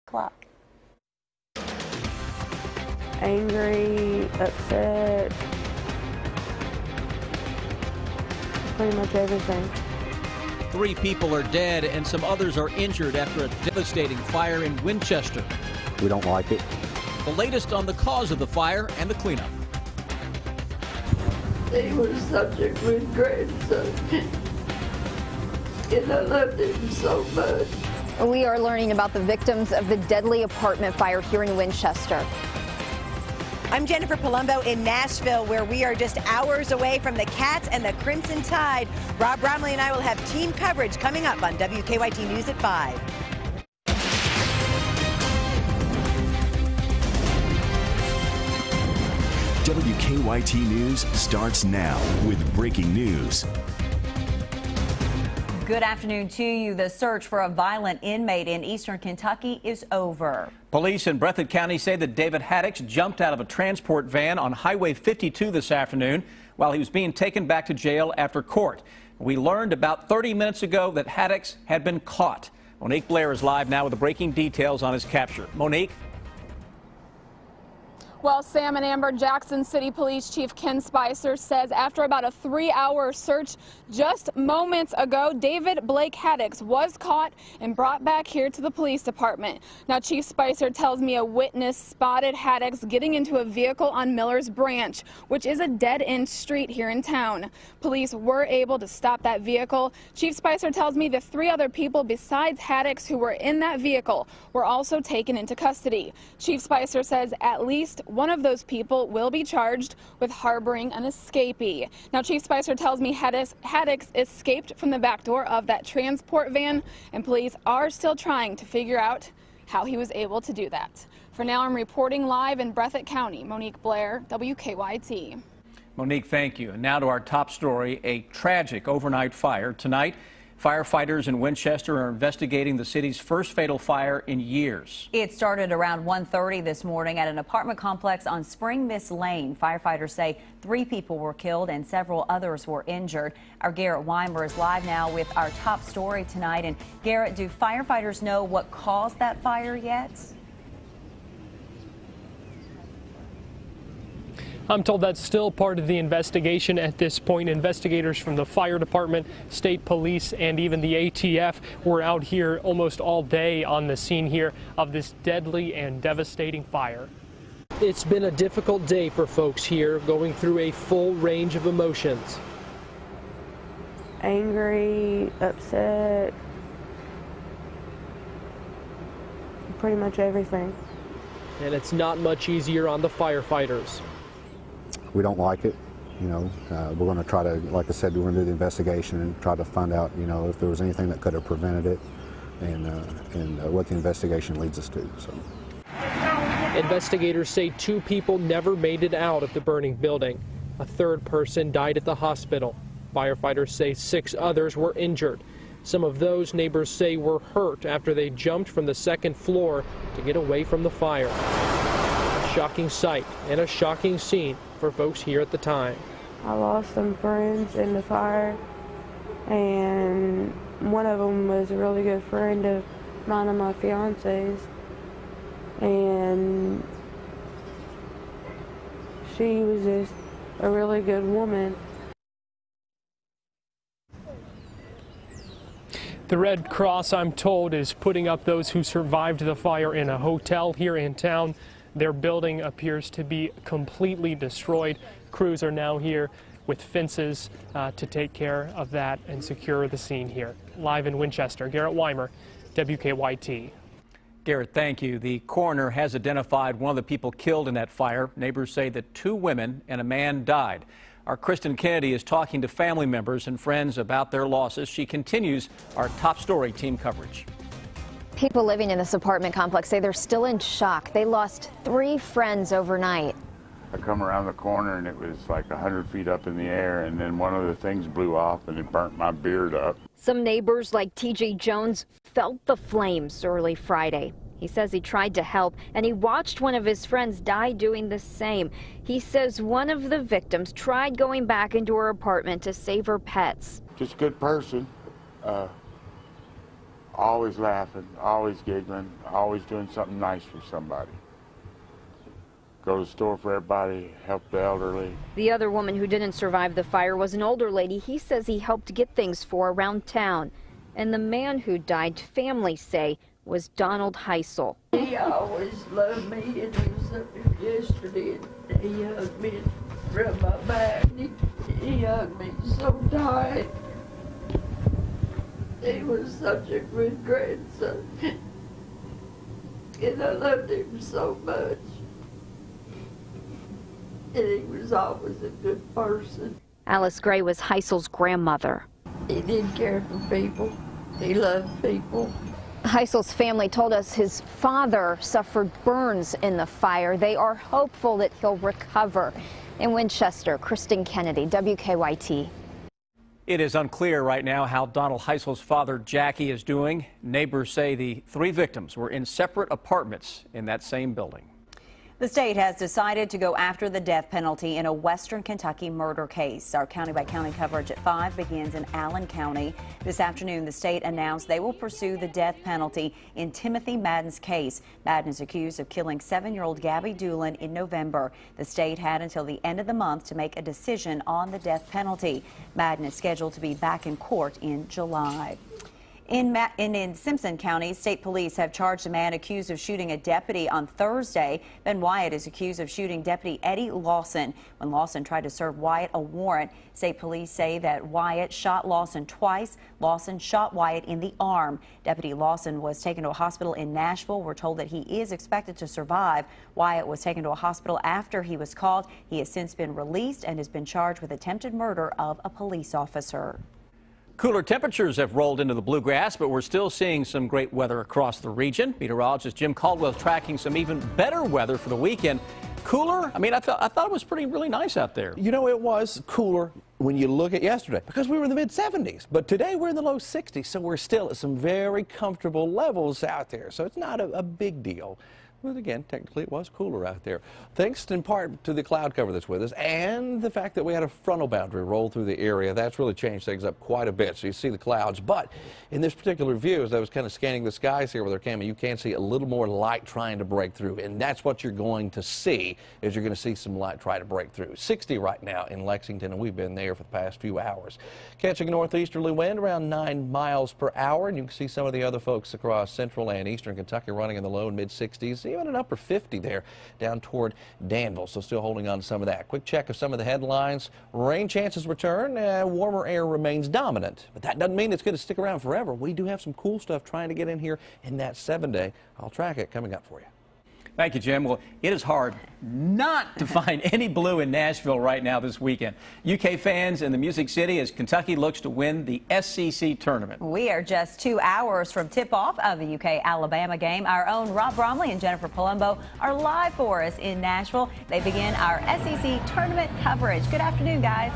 o'clock. Angry, upset, pretty much everything. 3 people are dead and some others are injured after a devastating fire in Winchester. We don't like it. The latest on the cause of the fire and the cleanup. He was such a good grandson, and I loved him so much. We are learning about the victims of the deadly apartment fire here in Winchester. I'm Jennifer Palumbo in Nashville, where we are just hours away from the Cats and the Crimson Tide. Rob Bromley and I will have team coverage coming up on WKYT News at 5. WKYT News starts now with breaking news. Good afternoon to you. The search for a violent inmate in eastern Kentucky is over. Police in Breathitt County say that David Haddix jumped out of a transport van on Highway 52 this afternoon while he was being taken back to jail after court. We learned about 30 minutes ago that Haddix had been caught. Monique Blair is live now with the breaking details on his capture. Monique? Well, Sam and Amber, Jackson City Police Chief Ken Spicer says after about a 3-hour search just moments ago, David Blake Haddix was caught and brought back here to the police department. Now, Chief Spicer tells me a witness spotted Haddix getting into a vehicle on Miller's Branch, which is a dead-end street here in town. Police were able to stop that vehicle. Chief Spicer tells me the 3 other people besides Haddix who were in that vehicle were also taken into custody. Chief Spicer says at least one of those people will be charged with harboring an escapee. Now, Chief Spicer tells me Haddix escaped from the back door of that transport van, and police are still trying to figure out how he was able to do that. For now, I'm reporting live in Breathitt County. Monique Blair, WKYT. Monique, thank you. And now to our top story, a tragic overnight fire. Tonight, firefighters in Winchester are investigating the city's first fatal fire in years. It started around 1:30 this morning at an apartment complex on Spring Miss Lane. Firefighters say 3 people were killed and several others were injured. Our Garrett Weimer is live now with our top story tonight. And Garrett, do firefighters know what caused that fire yet? I'm told that's still part of the investigation at this point. Investigators from the fire department, state police, and even the ATF were out here almost all day on the scene here of this deadly and devastating fire. It's been a difficult day for folks here, going through a full range of emotions. Angry, upset, pretty much everything. And it's not much easier on the firefighters. We don't like it. You know, we're going to try to, like I said, we're going to do the investigation and try to find out, you know, if there was anything that could have prevented it, and what the investigation leads us to. So. Investigators say 2 people never made it out of the burning building. A 3rd person died at the hospital. Firefighters say 6 others were injured. Some of those neighbors say were hurt after they jumped from the 2nd floor to get away from the fire. A shocking sight and a shocking scene for folks here at the time. I lost some friends in the fire, and one of them was a really good friend of mine and my fiance's, and she was just a really good woman. The Red Cross, I'm told, is putting up those who survived the fire in a hotel here in town. Their building appears to be completely destroyed. Crews are now here with fences to take care of that and secure the scene here. Live in Winchester, Garrett Weimer, WKYT. Garrett, thank you. The coroner has identified one of the people killed in that fire. Neighbors say that 2 women and a man died. Our Kristen Kennedy is talking to family members and friends about their losses. She continues our top story team coverage. People living in this apartment complex say they're still in shock. They lost 3 friends overnight. I come around the corner and it was like 100 feet up in the air, and then one of the things blew off and it burnt my beard up. Some neighbors like TJ Jones felt the flames early Friday. He says he tried to help and he watched one of his friends die doing the same. He says one of the victims tried going back into her apartment to save her pets. Just a good person. always laughing, always giggling, always doing something nice for somebody. Go to the store for everybody, help the elderly. The other woman who didn't survive the fire was an older lady he says he helped get things for around town. And the man who died, families say, was Donald Heisel. He always loved me, and he was up here yesterday, and he hugged me and rubbed my back. He hugged me so tight. He was such a good grandson, and I loved him so much. And he was always a good person. Alice Gray was Heisel's grandmother. He didn't care for people. He loved people. Heisel's family told us his father suffered burns in the fire. They are hopeful that he'll recover. In Winchester, Kristen Kennedy, WKYT. It is unclear right now how Donald Heisel's father, Jackie, is doing. Neighbors say the 3 victims were in separate apartments in that same building. The state has decided to go after the death penalty in a Western Kentucky murder case. Our county-by-county coverage at 5 begins in Allen County. This afternoon, the state announced they will pursue the death penalty in Timothy Madden's case. Madden is accused of killing 7-year-old Gabby Doolin in November. The state had until the end of the month to make a decision on the death penalty. Madden is scheduled to be back in court in July. In Simpson County, state police have charged a man accused of shooting a deputy on Thursday. Ben Wyatt is accused of shooting Deputy Eddie Lawson when Lawson tried to serve Wyatt a warrant. State police say that Wyatt shot Lawson twice. Lawson shot Wyatt in the arm. Deputy Lawson was taken to a hospital in Nashville. We're told that he is expected to survive. Wyatt was taken to a hospital after he was called. He has since been released and has been charged with attempted murder of a police officer. Cooler temperatures have rolled into the bluegrass, but we're still seeing some great weather across the region. Meteorologist Jim Caldwell is tracking some even better weather for the weekend. Cooler? I mean, I thought it was really nice out there. You know, it was cooler when you look at yesterday because we were in the mid-70s. But today we're in the low 60s, so we're still at some very comfortable levels out there. So it's not a big deal. But again, technically it was cooler out there. Thanks in part to the cloud cover that's with us and the fact that we had a frontal boundary roll through the area. That's really changed things up quite a bit. So you see the clouds. But in this particular view, as I was kind of scanning the skies here with our camera, you can see a little more light trying to break through. And that's what you're going to see, is you're going to see some light try to break through. 60 right now in Lexington, and we've been there for the past few hours. Catching a northeasterly wind around 9 miles per hour. And you can see some of the other folks across central and eastern Kentucky running in the low and mid-60s. Even an upper 50 there down toward Danville, so still holding on to some of that. Quick check of some of the headlines. Rain chances return, warmer air remains dominant, but that doesn't mean it's going to stick around forever. We do have some cool stuff trying to get in here in that 7-day. I'll track it coming up for you. Thank you, Jim. Well, it is hard not to find any blue in Nashville right now this weekend. UK fans in the Music City as Kentucky looks to win the SEC tournament. We are just 2 hours from tip-off of the UK-Alabama game. Our own Rob Bromley and Jennifer Palumbo are live for us in Nashville. They begin our SEC tournament coverage. Good afternoon, guys.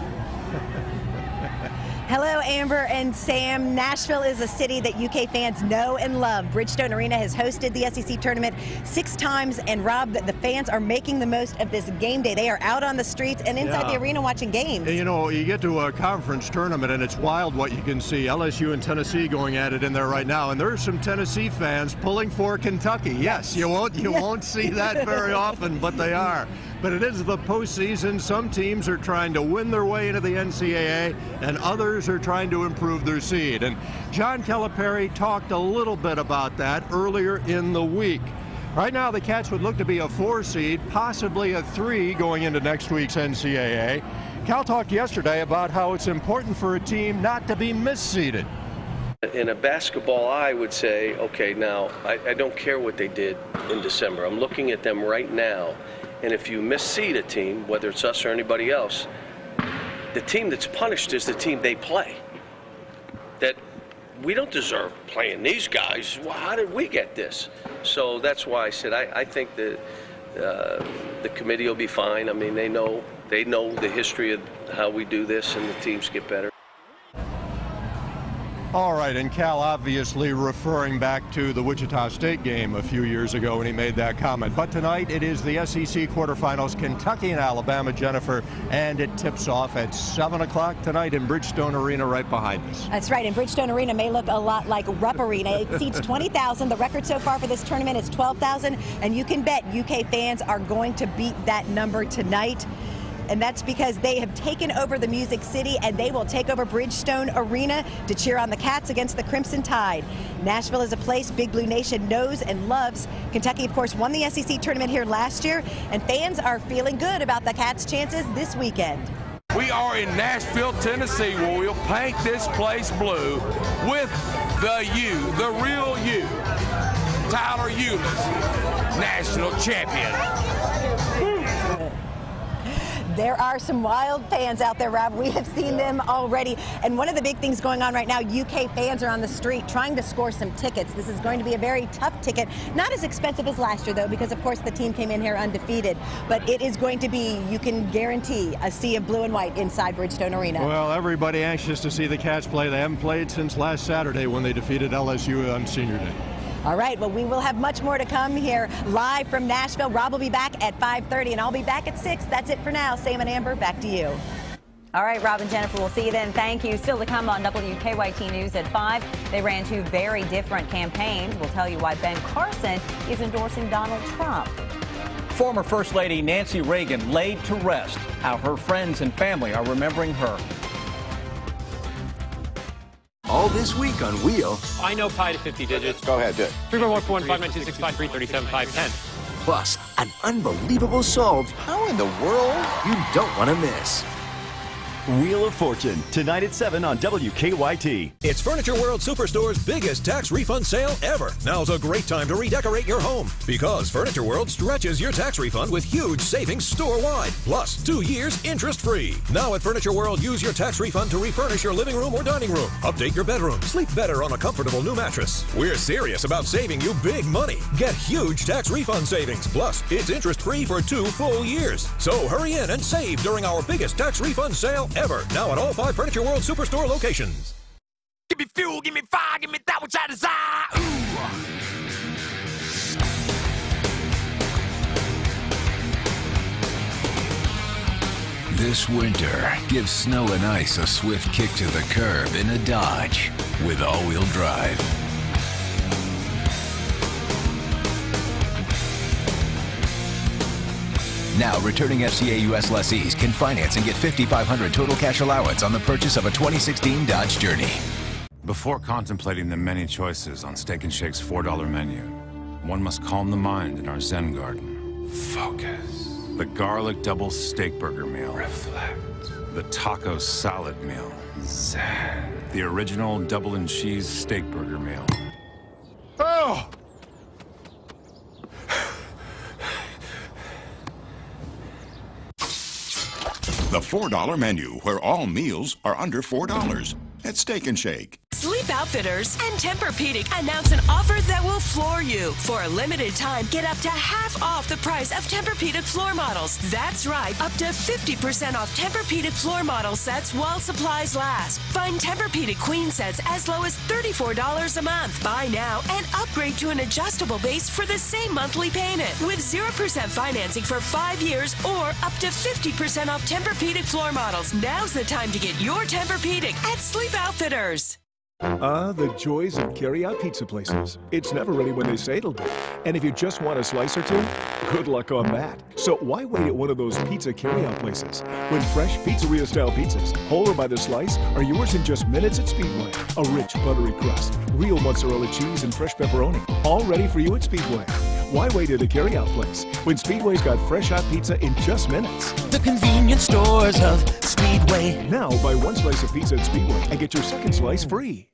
Hello, Amber and Sam. Nashville is a city that UK fans know and love. Bridgestone Arena has hosted the SEC tournament 6 times, and Rob, the fans are making the most of this game day. They are out on the streets and inside the arena watching games. You know, you get to a conference tournament, and it's wild what you can see. LSU and Tennessee going at it in there right now, and there's some Tennessee fans pulling for Kentucky. Yes, you won't see that very often, but they are. But it is the postseason. Some teams are trying to win their way into the NCAA, and others are trying to improve their seed. And John Calipari talked a little bit about that earlier in the week. Right now, the Cats would look to be a 4 seed, possibly a 3 going into next week's NCAA. Cal talked yesterday about how it's important for a team not to be misseeded. In a basketball, I would say, okay, now, I don't care what they did in December. I'm looking at them right now. And if you misseed a team, whether it's us or anybody else, the team that's punished is the team they play. That we don't deserve playing these guys. Well, how did we get this? So that's why I said I think that the committee will be fine. I mean, they know the history of how we do this, and the teams get better. All right, and Cal obviously referring back to the Wichita State game a few years ago when he made that comment. But tonight it is the SEC quarterfinals, Kentucky and Alabama, Jennifer, and it tips off at 7 o'clock tonight in Bridgestone Arena right behind us. That's right, and Bridgestone Arena may look a lot like Rupp Arena. It seats 20,000. The record so far for this tournament is 12,000, and you can bet UK fans are going to beat that number tonight. And that's because they have taken over the Music City, and they will take over Bridgestone Arena to cheer on the Cats against the Crimson Tide. Nashville is a place Big Blue Nation knows and loves. Kentucky, of course, won the SEC tournament here last year, and fans are feeling good about the Cats' chances this weekend. We are in Nashville, Tennessee, where we'll paint this place blue with the U, the real U, Tyler Eulis, national champion. There are some wild fans out there, Rob. We have seen them already. And one of the big things going on right now, UK fans are on the street trying to score some tickets. This is going to be a very tough ticket. Not as expensive as last year, though, because, of course, the team came in here undefeated. But it is going to be, you can guarantee, a sea of blue and white inside Bridgestone Arena. Well, everybody anxious to see the Cats play. They haven't played since last Saturday when they defeated LSU on Senior Day. All right, well, we will have much more to come here live from Nashville. Rob will be back at 5:30, and I'll be back at 6. That's it for now. Sam and Amber, back to you. All right, Rob and Jennifer, we'll see you then. Thank you. Still to come on WKYT News at 5. They ran two very different campaigns. We'll tell you why Ben Carson is endorsing Donald Trump. Former First Lady Nancy Reagan laid to rest. How her friends and family are remembering her. All this week on Wheel. I know pi to 50 digits. Go ahead, do it. 3.141592653375310. Plus, an unbelievable solve. How in the world you don't want to miss. Wheel of Fortune, tonight at 7 on WKYT. It's Furniture World Superstore's biggest tax refund sale ever. Now's a great time to redecorate your home because Furniture World stretches your tax refund with huge savings store-wide, plus 2 years interest-free. Now at Furniture World, use your tax refund to refurnish your living room or dining room, update your bedroom, sleep better on a comfortable new mattress. We're serious about saving you big money. Get huge tax refund savings, plus it's interest-free for 2 full years. So hurry in and save during our biggest tax refund sale ever. Now at all 5 Furniture World Superstore locations. Give me fuel, give me fire, give me that which I desire. Ooh. This winter, give snow and ice a swift kick to the curb in a Dodge with all-wheel drive. Now, returning FCA U.S. lessees can finance and get $5,500 total cash allowance on the purchase of a 2016 Dodge Journey. Before contemplating the many choices on Steak and Shake's $4 menu, one must calm the mind in our Zen garden. Focus. The garlic double steak burger meal. Reflect. The taco salad meal. Zen. The original double and cheese steak burger meal. Oh! The $4 menu, where all meals are under $4 at Steak and Shake. Sleep Outfitters and Tempur-Pedic announce an offer that will floor you. For a limited time, get up to half off the price of Tempur-Pedic floor models. That's right, up to 50% off Tempur-Pedic floor model sets while supplies last. Find Tempur-Pedic queen sets as low as $34 a month. Buy now and upgrade to an adjustable base for the same monthly payment. With 0% financing for 5 years or up to 50% off Tempur-Pedic floor models. Now's the time to get your Tempur-Pedic at Sleep Outfitters. The joys of carry-out pizza places. It's never ready when they say it'll be. And if you just want a slice or two, good luck on that. So why wait at one of those pizza carry-out places when fresh pizzeria-style pizzas, whole or by the slice, are yours in just minutes at Speedway? A rich, buttery crust, real mozzarella cheese, and fresh pepperoni, all ready for you at Speedway. Why wait at a carry-out place when Speedway's got fresh hot pizza in just minutes? The convenience stores of Speedway. Now buy one slice of pizza at Speedway and get your second slice free.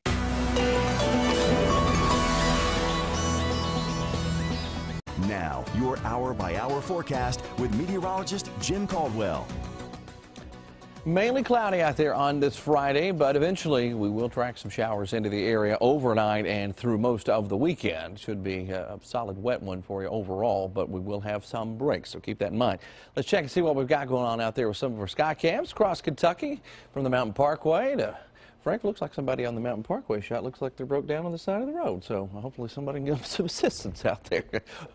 Now, your hour-by-hour forecast with meteorologist Jim Caldwell. Mainly cloudy out there on this Friday, but eventually we will track some showers into the area overnight and through most of the weekend. Should be a solid wet one for you overall, but we will have some breaks, so keep that in mind. Let's check and see what we've got going on out there with some of our sky cams across Kentucky, from the Mountain Parkway to Frank, looks like somebody on the Mountain Parkway shot. Looks like they're broke down on the side of the road. So hopefully somebody can give them some assistance out there.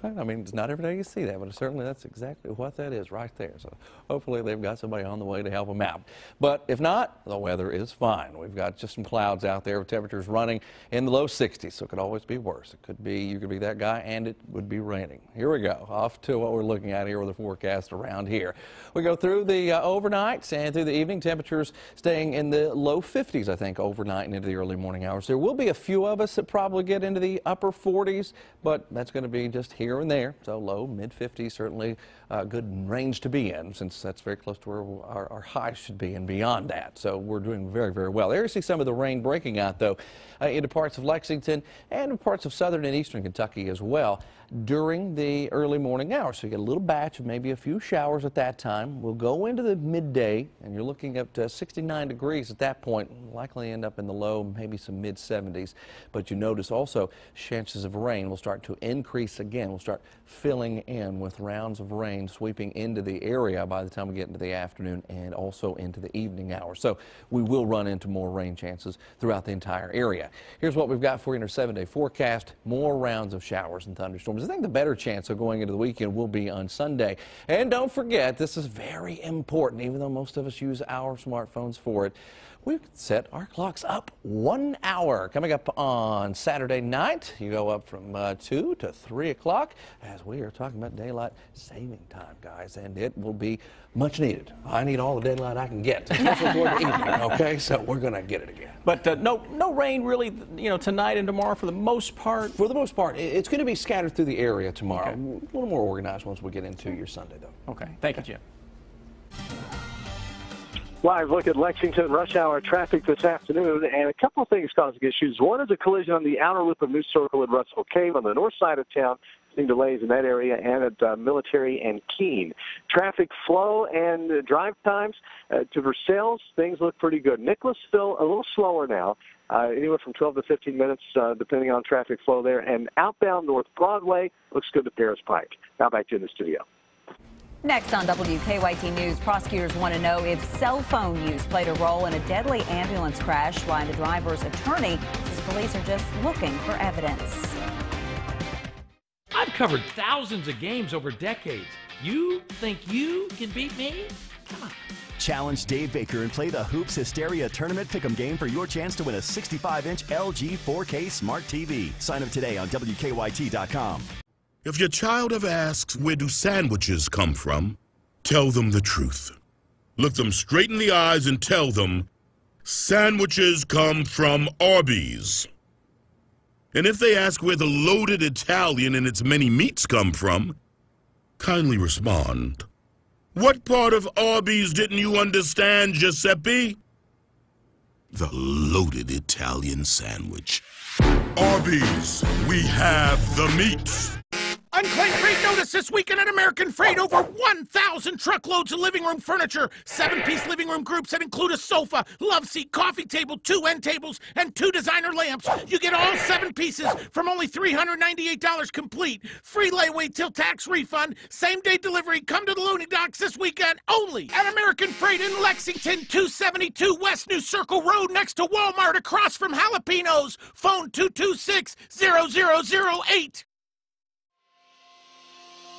I mean, it's not every day you see that, but certainly that's exactly what that is right there. So hopefully they've got somebody on the way to help them out. But if not, the weather is fine. We've got just some clouds out there with temperatures running in the low 60s, so it could always be worse. It could be, you could be that guy, and it would be raining. Here we go, off to what we're looking at here with the forecast around here. We go through the overnights and through the evening, temperatures staying in the low 50s, I think, overnight and into the early morning hours. There will be a few of us that probably get into the upper 40s, but that's going to be just here and there. So low, mid 50s, certainly a good range to be in, since that's very close to where our highs should be and beyond that. So we're doing very, very well. There you see some of the rain breaking out, though, into parts of Lexington and parts of southern and eastern Kentucky as well during the early morning hours. So you get a little batch of maybe a few showers at that time. We'll go into the midday, and you're looking at 69 degrees at that point. Likely end up in the low, maybe some mid 70s. But you notice also chances of rain will start to increase again. We'll start filling in with rounds of rain sweeping into the area by the time we get into the afternoon and also into the evening hours. So we will run into more rain chances throughout the entire area. Here's what we've got for you in our 7-day forecast. More rounds of showers and thunderstorms. I think the better chance of going into the weekend will be on Sunday. And don't forget, this is very important, even though most of us use our smartphones for it. We set our clocks up 1 hour. Coming up on Saturday night, you go up from 2 to 3 o'clock as we are talking about daylight saving time, guys, and it will be much needed. I need all the daylight I can get, especially toward the evening, okay? So we're going to get it again. But no rain really, tonight and tomorrow for the most part? For the most part. It's going to be scattered through the area tomorrow. Okay. A little more organized once we get into your Sunday, though. Okay. Thank you, Jim. Live look at Lexington rush hour traffic this afternoon, and a couple of things causing issues. One is a collision on the outer loop of New Circle at Russell Cave on the north side of town, seeing delays in that area and at Military and Keene. Traffic flow and drive times to Versailles, things look pretty good. Nicholas still a little slower now, anywhere from 12 to 15 minutes, depending on traffic flow there. And outbound North Broadway looks good to Paris Pike. Now back to you in the studio. Next on WKYT News, prosecutors want to know if cell phone use played a role in a deadly ambulance crash, while the driver's attorney says police are just looking for evidence. I've covered thousands of games over decades. You think you can beat me? Come on. Challenge Dave Baker and play the Hoops Hysteria Tournament Pick'em game for your chance to win a 65-inch LG 4K Smart TV. Sign up today on WKYT.com. If your child ever asks, where do sandwiches come from, tell them the truth. Look them straight in the eyes and tell them, sandwiches come from Arby's. And if they ask where the loaded Italian and its many meats come from, kindly respond, what part of Arby's didn't you understand, Giuseppe? The loaded Italian sandwich. Arby's, we have the meats. Unclaimed freight notice this weekend at American Freight. Over 1,000 truckloads of living room furniture. 7-piece living room groups that include a sofa, love seat, coffee table, 2 end tables, and 2 designer lamps. You get all 7 pieces from only $398 complete. Free layaway till tax refund. Same-day delivery. Come to the loading docks this weekend only at American Freight in Lexington, 272 West New Circle Road, next to Walmart, across from Jalapenos. Phone 226-0008.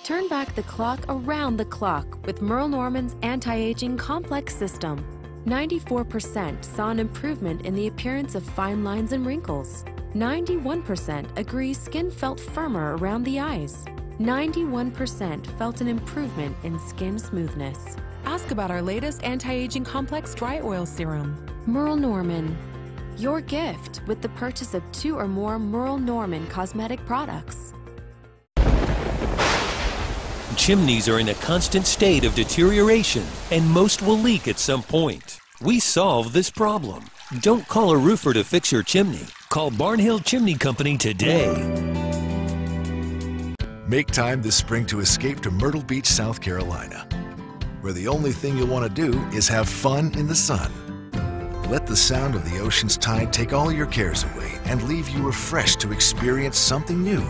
Turn back the clock around the clock with Merle Norman's anti-aging complex system. 94% saw an improvement in the appearance of fine lines and wrinkles. 91% agree skin felt firmer around the eyes. 91% felt an improvement in skin smoothness. Ask about our latest anti-aging complex dry oil serum. Merle Norman. Your gift with the purchase of 2 or more Merle Norman cosmetic products. Chimneys are in a constant state of deterioration, and most will leak at some point. We solve this problem. Don't call a roofer to fix your chimney. Call Barnhill Chimney Company today. Make time this spring to escape to Myrtle Beach, South Carolina, where the only thing you'll want to do is have fun in the sun. Let the sound of the ocean's tide take all your cares away and leave you refreshed to experience something new.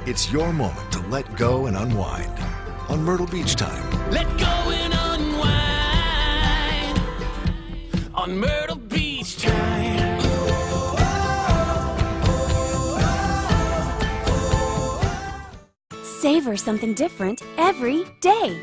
It's your moment to let go and unwind on Myrtle Beach Time. Let go and unwind on Myrtle Beach Time. savor something different every day.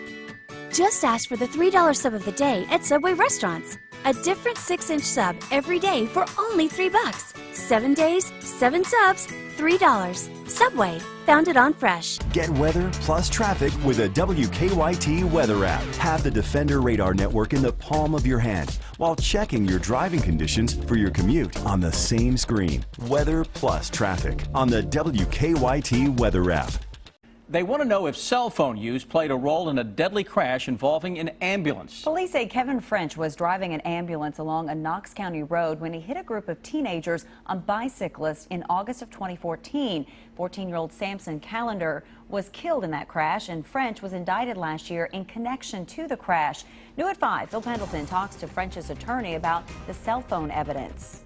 Just ask for the $3 sub of the day at Subway restaurants. A different 6-inch sub every day for only $3. 7 days, 7 subs, $3. Subway, founded on fresh. Get weather plus traffic with a WKYT weather app. Have the Defender Radar Network in the palm of your hand while checking your driving conditions for your commute on the same screen. Weather plus traffic on the WKYT weather app. They want to know if cell phone use played a role in a deadly crash involving an ambulance. Police say Kevin French was driving an ambulance along a Knox County road when he hit a group of teenagers on bicyclists in August of 2014. 14-year-old Samson Callender was killed in that crash, and French was indicted last year in connection to the crash. New at 5, Phil Pendleton talks to French's attorney about the cell phone evidence.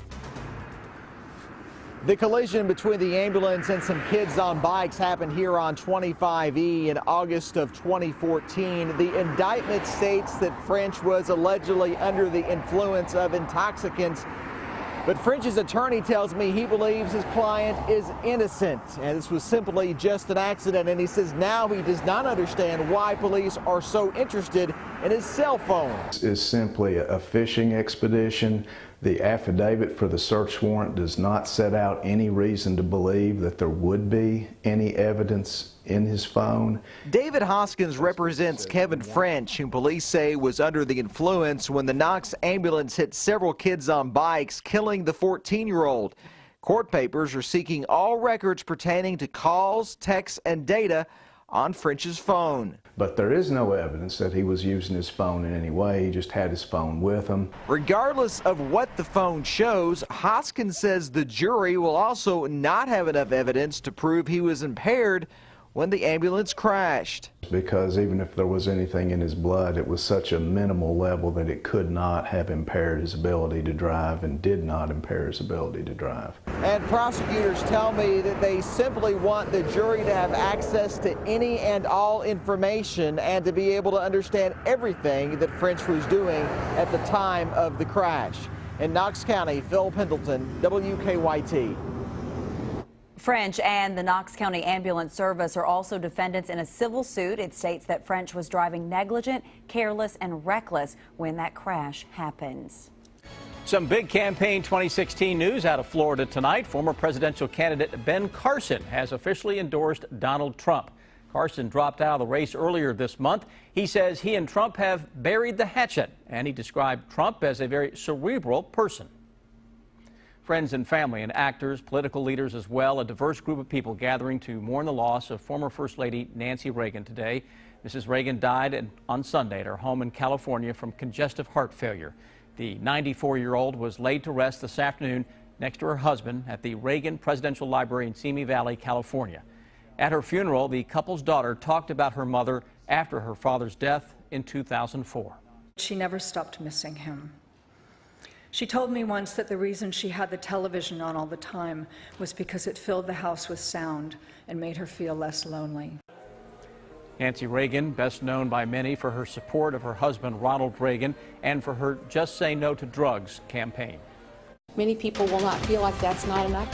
The collision between the ambulance and some kids on bikes happened here on 25E in August of 2014. The indictment states that French was allegedly under the influence of intoxicants. But French's attorney tells me he believes his client is innocent, and this was simply just an accident. And he says now he does not understand why police are so interested in his cell phone. It's simply a fishing expedition. The affidavit for the search warrant does not set out any reason to believe that there would be any evidence in his phone. David Hoskins represents Kevin French, whom police say was under the influence when the Knox ambulance hit several kids on bikes, killing the 14-year-old. Court papers are seeking all records pertaining to calls, texts, and data on French's phone. But there is no evidence that he was using his phone in any way. He just had his phone with him. Regardless of what the phone shows, Hoskins says the jury will also not have enough evidence to prove he was impaired when the ambulance crashed. Because even if there was anything in his blood, it was such a minimal level that it could not have impaired his ability to drive and did not impair his ability to drive. And prosecutors tell me that they simply want the jury to have access to any and all information and to be able to understand everything that French was doing at the time of the crash. In Knox County, Phil Pendleton, WKYT. French and the Knox County Ambulance Service are also defendants in a civil suit. It states that French was driving negligent, careless, and reckless when that crash happens. Some big campaign 2016 news out of Florida tonight. Former presidential candidate Ben Carson has officially endorsed Donald Trump. Carson dropped out of the race earlier this month. He says he and Trump have buried the hatchet, and he described Trump as a very cerebral person. Friends and family and actors, political leaders as well, a diverse group of people gathering to mourn the loss of former First Lady Nancy Reagan today. Mrs. Reagan died on Sunday at her home in California from congestive heart failure. The 94-year-old was laid to rest this afternoon next to her husband at the Reagan Presidential Library in Simi Valley, California. At her funeral, the couple's daughter talked about her mother after her father's death in 2004. She never stopped missing him. She told me once that the reason she had the television on all the time was because it filled the house with sound and made her feel less lonely. Nancy Reagan, best known by many for her support of her husband Ronald Reagan and for her Just Say No to Drugs campaign. Many people will not feel like that's not enough.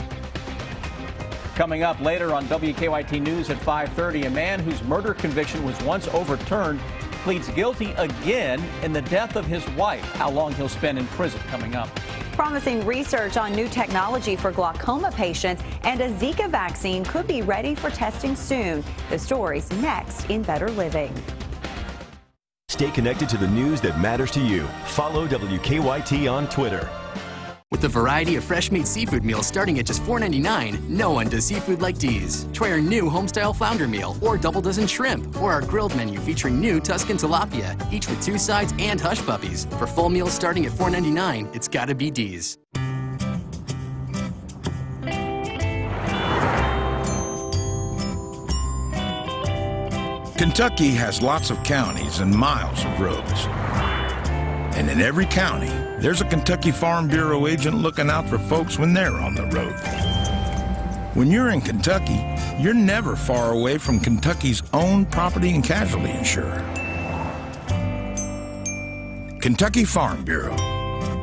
Coming up later on WKYT News at 5:30, a man whose murder conviction was once overturned pleads guilty again in the death of his wife. How long he'll spend in prison coming up. Promising research on new technology for glaucoma patients, and a Zika vaccine could be ready for testing soon. The story's next in Better Living. Stay connected to the news that matters to you. Follow WKYT on Twitter. With a variety of fresh meat seafood meals starting at just $4.99, no one does seafood like Dee's. Try our new homestyle flounder meal, or double dozen shrimp, or our grilled menu featuring new Tuscan tilapia, each with 2 sides and hush puppies. For full meals starting at $4.99, it's gotta be Dee's. Kentucky has lots of counties and miles of roads. And in every county, there's a Kentucky Farm Bureau agent looking out for folks when they're on the road. When you're in Kentucky, you're never far away from Kentucky's own property and casualty insurer. Kentucky Farm Bureau,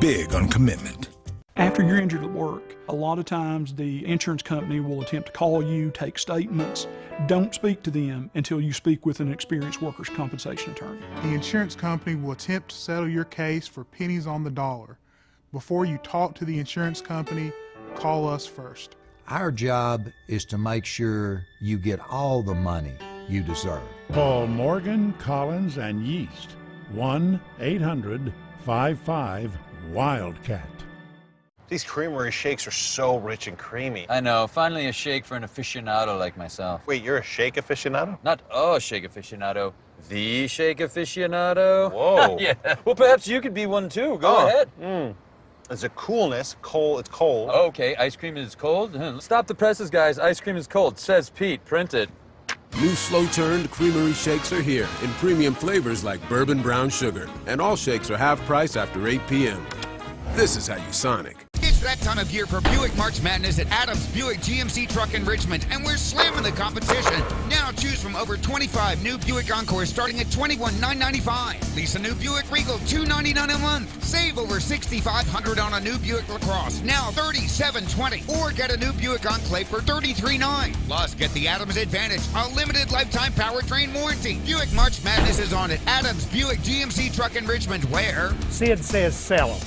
big on commitment. After you're injured at work, a lot of times the insurance company will attempt to call you, take statements, don't speak to them until you speak with an experienced workers' compensation attorney. The insurance company will attempt to settle your case for pennies on the dollar. Before you talk to the insurance company, call us first. Our job is to make sure you get all the money you deserve. Call Morgan, Collins, and Yeast. 1-800-55-WILDCAT. These creamery shakes are so rich and creamy. I know. Finally a shake for an aficionado like myself. Wait, you're a shake aficionado? Not a shake aficionado. The shake aficionado. Whoa. Yeah. Well, perhaps you could be one too. Go ahead. It's a coolness. It's cold. Okay, ice cream is cold. Stop the presses, guys. Ice cream is cold. Says Pete. Print it. New slow-turned creamery shakes are here in premium flavors like bourbon brown sugar. And all shakes are half price after 8 p.m. This is how you Sonic. It's that time of year for Buick March Madness at Adams Buick GMC Truck in Richmond, and we're slamming the competition. Now choose from over 25 new Buick Encores starting at $21,995. Lease a new Buick Regal $299 a month. Save over $6,500 on a new Buick LaCrosse, now $37,220. Or get a new Buick Enclave for $33,900. Plus, get the Adams Advantage, a limited lifetime powertrain warranty. Buick March Madness is on at Adams Buick GMC Truck in Richmond, where Sid says sell them.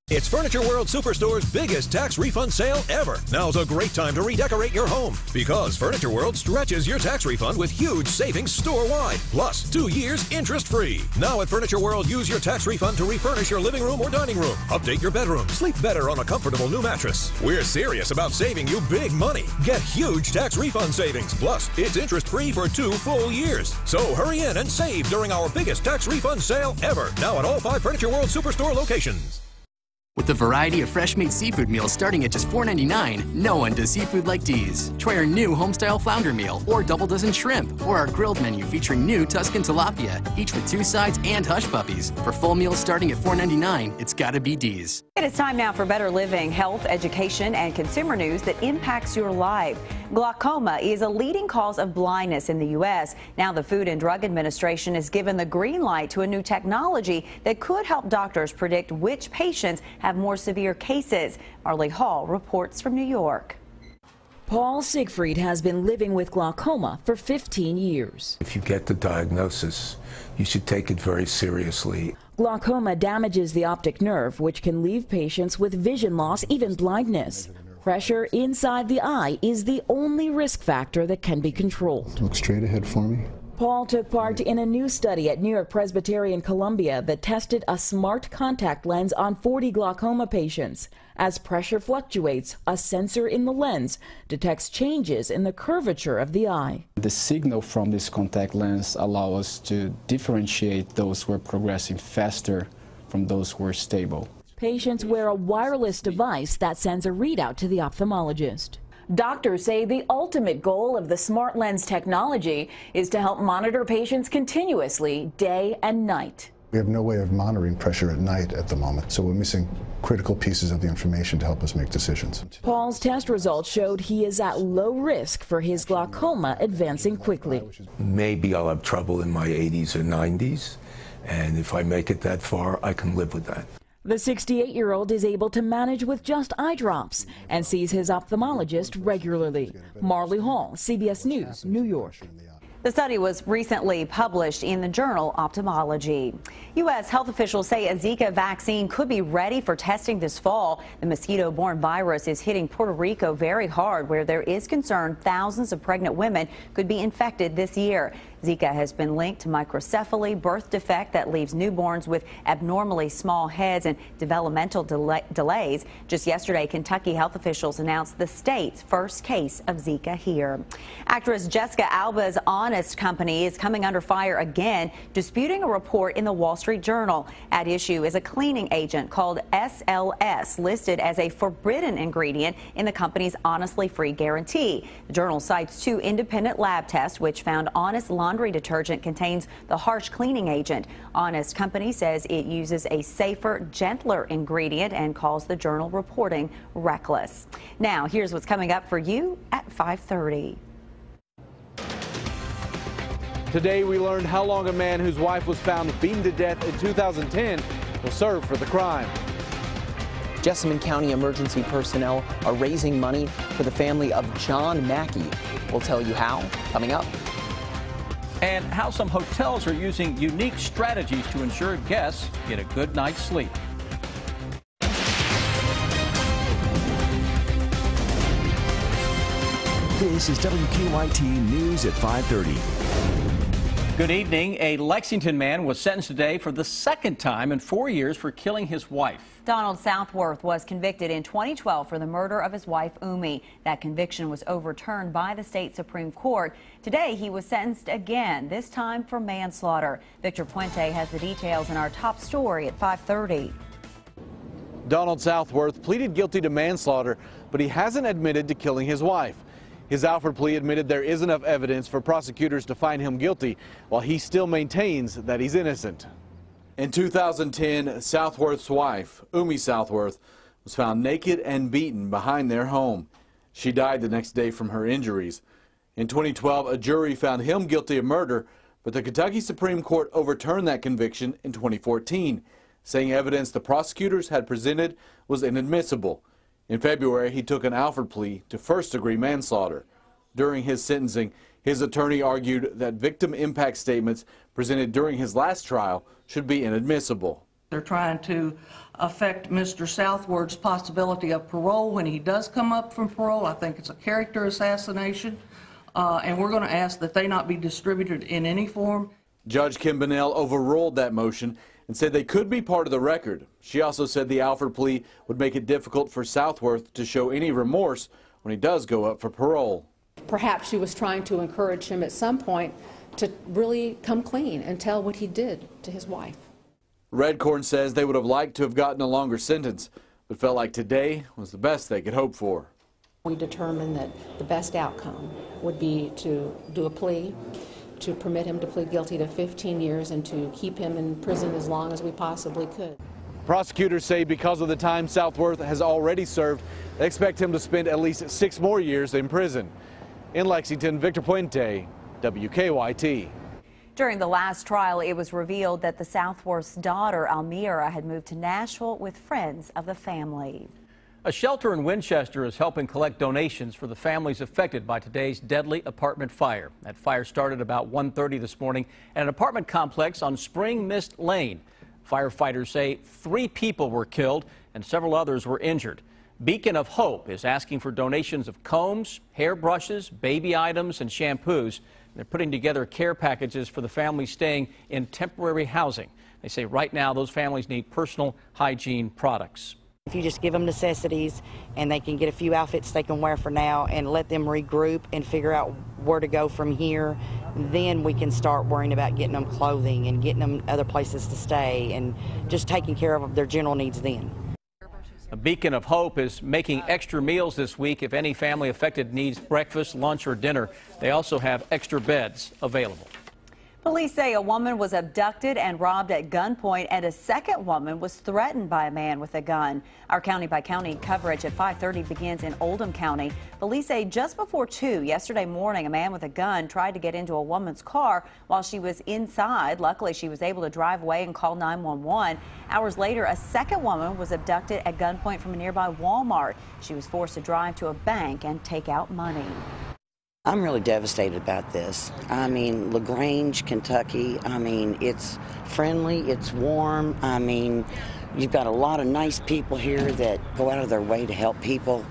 It's Furniture World Superstore's biggest tax refund sale ever. Now's a great time to redecorate your home because Furniture World stretches your tax refund with huge savings store-wide. Plus, 2 years interest-free. Now at Furniture World, use your tax refund to refurnish your living room or dining room. Update your bedroom. Sleep better on a comfortable new mattress. We're serious about saving you big money. Get huge tax refund savings. Plus, it's interest-free for 2 full years. So hurry in and save during our biggest tax refund sale ever. Now at all 5 Furniture World Superstore locations. With a variety of fresh-made seafood meals starting at just $4.99, no one does seafood like D's. Try our new homestyle flounder meal, or double dozen shrimp, or our grilled menu featuring new Tuscan tilapia, each with 2 sides and hush puppies. For full meals starting at $4.99, it's gotta be D's. It is time now for better living, health, education, and consumer news that impacts your life. Glaucoma is a leading cause of blindness in the U.S. Now the Food and Drug Administration has given the green light to a new technology that could help doctors predict which patients have more severe cases. Marley Hall reports from New York. Paul Siegfried has been living with glaucoma for 15 years. If you get the diagnosis, you should take it very seriously. Glaucoma damages the optic nerve, which can leave patients with vision loss, even blindness. Pressure inside the eye is the only risk factor that can be controlled. Look straight ahead for me. Paul took part in a new study at New York Presbyterian Columbia that tested a smart contact lens on 40 glaucoma patients. As pressure fluctuates, a sensor in the lens detects changes in the curvature of the eye. The signal from this contact lens allows us to differentiate those who are progressing faster from those who are stable. Patients wear a wireless device that sends a readout to the ophthalmologist. Doctors say the ultimate goal of the smart lens technology is to help monitor patients continuously, day and night. We have no way of monitoring pressure at night at the moment, so we're missing critical pieces of the information to help us make decisions. Paul's test results showed he is at low risk for his glaucoma advancing quickly. Maybe I'll have trouble in my 80s or 90s, and if I make it that far, I can live with that. The 68-year-old is able to manage with just eye drops and sees his ophthalmologist regularly. Marley Hall, CBS News, New York. The study was recently published in the journal Ophthalmology. U.S. health officials say a Zika vaccine could be ready for testing this fall. The mosquito-borne virus is hitting Puerto Rico very hard, where there is concern thousands of pregnant women could be infected this year. Zika has been linked to microcephaly, birth defect that leaves newborns with abnormally small heads and developmental delays. Just yesterday, Kentucky health officials announced the state's first case of Zika here. Actress Jessica Alba's Honest Company is coming under fire again, disputing a report in the Wall Street Journal. At issue is a cleaning agent called SLS, listed as a forbidden ingredient in the company's Honestly Free guarantee. The journal cites 2 independent lab tests which found Honest laundry detergent contains the harsh cleaning agent. Honest Company says it uses a safer, gentler ingredient and calls the journal reporting reckless. Now, here's what's coming up for you at 5:30. Today we learned how long a man whose wife was found beaten to death in 2010 will serve for the crime. Jessamine County emergency personnel are raising money for the family of John Mackey. We'll tell you how, coming up. And how some hotels are using unique strategies to ensure guests get a good night's sleep. This is WKYT News at 5:30. Good evening. A Lexington man was sentenced today for the second time in 4 years for killing his wife. Donald Southworth was convicted in 2012 for the murder of his wife, Umi. That conviction was overturned by the state Supreme Court. Today, he was sentenced again, this time for manslaughter. Victor Puente has the details in our top story at 5:30. Donald Southworth pleaded guilty to manslaughter, but he hasn't admitted to killing his wife. His Alford plea admitted there is enough evidence for prosecutors to find him guilty, while he still maintains that he's innocent. In 2010, Southworth's wife, Umi Southworth, was found naked and beaten behind their home. She died the next day from her injuries. In 2012, a jury found him guilty of murder, but the Kentucky Supreme Court overturned that conviction in 2014, saying evidence the prosecutors had presented was inadmissible. In February, he took an Alford plea to first-degree manslaughter. During his sentencing, his attorney argued that victim impact statements presented during his last trial should be inadmissible. They're trying to affect Mr. Southworth's possibility of parole when he does come up from parole. I think it's a character assassination, and we're going to ask that they not be distributed in any form. Judge Kim Bonnell overruled that motion and said they could be part of the record. She also said the Alford plea would make it difficult for Southworth to show any remorse when he does go up for parole. Perhaps she was trying to encourage him at some point to really come clean and tell what he did to his wife. Redcorn says they would have liked to have gotten a longer sentence, but felt like today was the best they could hope for. We determined that the best outcome would be to do a plea, to permit him to plead guilty to 15 years and to keep him in prison as long as we possibly could. Prosecutors say because of the time Southworth has already served, they expect him to spend at least 6 more years in prison. In Lexington, Victor Puente, WKYT. During the last trial, it was revealed that the Southworth's daughter, Almira, had moved to Nashville with friends of the family. A shelter in Winchester is helping collect donations for the families affected by today's deadly apartment fire. That fire started about 1:30 this morning at an apartment complex on Spring Mist Lane. Firefighters say 3 people were killed and several others were injured. Beacon of Hope is asking for donations of combs, hairbrushes, baby items, and shampoos. They're putting together care packages for the families staying in temporary housing. They say right now those families need personal hygiene products. If you just give them necessities and they can get a few outfits they can wear for now and let them regroup and figure out where to go from here, then we can start worrying about getting them clothing and getting them other places to stay and just taking care of their general needs then. A Beacon of Hope is making extra meals this week if any family affected needs breakfast, lunch, or dinner. They also have extra beds available. Police say a woman was abducted and robbed at gunpoint, and a second woman was threatened by a man with a gun. Our county-by-county coverage at 5:30 begins in Oldham County. Police say just before 2 yesterday morning, a man with a gun tried to get into a woman's car while she was inside. Luckily, she was able to drive away and call 911. Hours later, a second woman was abducted at gunpoint from a nearby Walmart. She was forced to drive to a bank and take out money. I'm really devastated about this. I mean, LaGrange, Kentucky, I mean, it's friendly, it's warm. I mean, you've got a lot of nice people here that go out of their way to help people.